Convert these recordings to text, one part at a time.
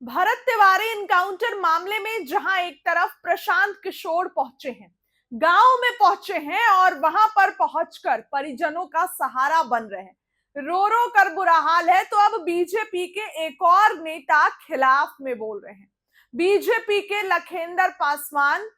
Bharat Tiwari encounter मामले में जहां एक तरफ प्रशांत किशोर पहुंचे हैं, गांव में पहुंचे हैं और वहां पर पहुंचकर परिजनों का सहारा बन रहे हैं, रो रो कर बुरा हाल है, तो अब बीजेपी के एक और नेता खिलाफ में बोल रहे हैं। बीजेपी के लखेंदर पासवान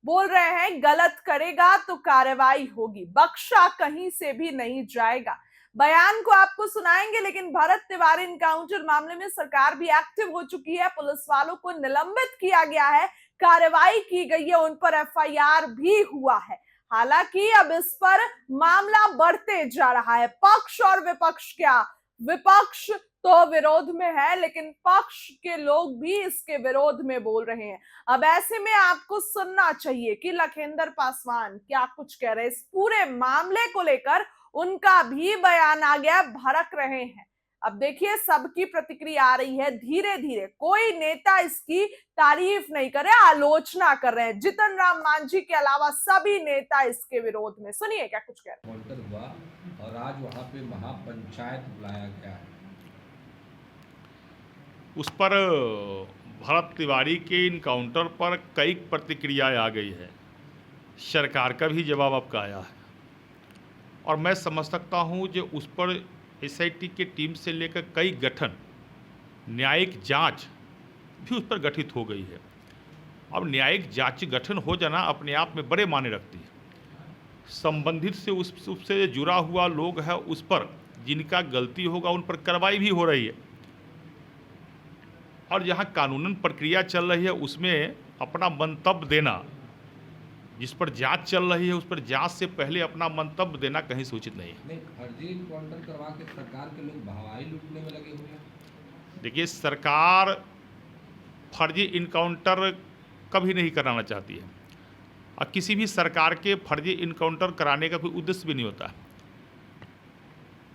बोल रहे हैं गलत करेगा तो कार्रवाई होगी, बख्शा कहीं से भी नहीं जाएगा। बयान को आपको सुनाएंगे, लेकिन भरत तिवारी इनकाउंटर मामले में सरकार भी एक्टिव हो चुकी है। पुलिस वालों को निलंबित किया गया है, कार्रवाई की गई है, उन पर एफआईआर भी हुआ है। हालांकि अब इस पर मामला बढ़ते जा रहा है। पक्ष और विपक्ष, क्या विपक्ष तो विरोध में है, लेकिन पक्ष के लोग भी इसके विरोध में बोल रहे हैं। अब ऐसे में आपको सुनना चाहिए कि लखेंदर पासवान क्या कुछ कह रहे हैं। इस पूरे मामले को लेकर उनका भी बयान आ गया, भड़क रहे हैं। अब देखिए, सबकी प्रतिक्रिया आ रही है धीरे धीरे। कोई नेता इसकी तारीफ नहीं कर रहे, आलोचना कर रहे हैं। जीतन राम मांझी के अलावा सभी नेता इसके विरोध में। सुनिए क्या कुछ कह रहे हैं। हुआ और आज वहाँ पे महापंचायत बुलाया गया है। उस पर भरत तिवारी के इनकाउंटर पर कई प्रतिक्रियाएं आ गई है। सरकार का भी जवाब आपका आया है और मैं समझ सकता हूं जो उस पर एसआईटी के टीम से लेकर कई गठन, न्यायिक जांच भी उस पर गठित हो गई है। अब न्यायिक जांच गठन हो जाना अपने आप में बड़े मायने रखती है। संबंधित से उससे जुड़ा हुआ लोग है, उस पर जिनका गलती होगा उन पर कार्रवाई भी हो रही है और जहां कानूनन प्रक्रिया चल रही है उसमें अपना मंतव्य देना, जिस पर जांच चल रही है उस पर जांच से पहले अपना मंतव्य देना कहीं से उचित नहीं है। नहीं, फर्जी इनकाउंटर करवा के सरकार के लोग भवाई लूटने में लगे हुए हैं। देखिए, सरकार फर्जी इनकाउंटर कभी नहीं कराना चाहती है और किसी भी सरकार के फर्जी इनकाउंटर कराने का कोई उद्देश्य भी नहीं होता।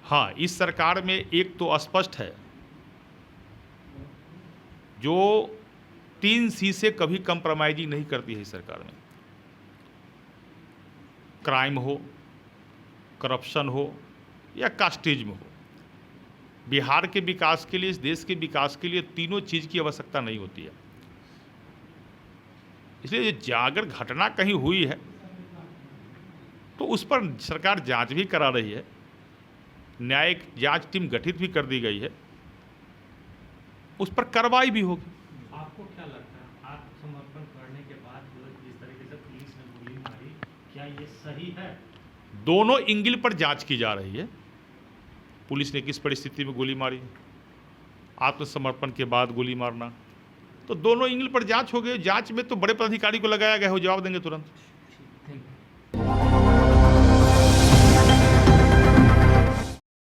हाँ, इस सरकार में एक तो स्पष्ट है, जो 3C से कभी कंप्रोमाइजिंग नहीं करती है इस सरकार में। क्राइम हो, करप्शन हो या कास्टिज्म हो, बिहार के विकास के लिए, इस देश के विकास के लिए तीनों चीज़ की आवश्यकता नहीं होती है। इसलिए अगर घटना कहीं हुई है तो उस पर सरकार जांच भी करा रही है, न्यायिक जांच टीम गठित भी कर दी गई है, उस पर कार्रवाई भी होगी। आपको क्या लगता है, आत्मसमर्पण करने के बाद जिस तरीके से पुलिस ने गोली मारी, क्या ये सही है? दोनों एंगल पर जांच की जा रही है। पुलिस ने किस परिस्थिति में गोली मारी, आत्मसमर्पण के बाद गोली मारना, तो दोनों एंगल पर जांच हो गई। जांच में तो बड़े पदाधिकारी को लगाया गया है, वो जवाब देंगे तुरंत।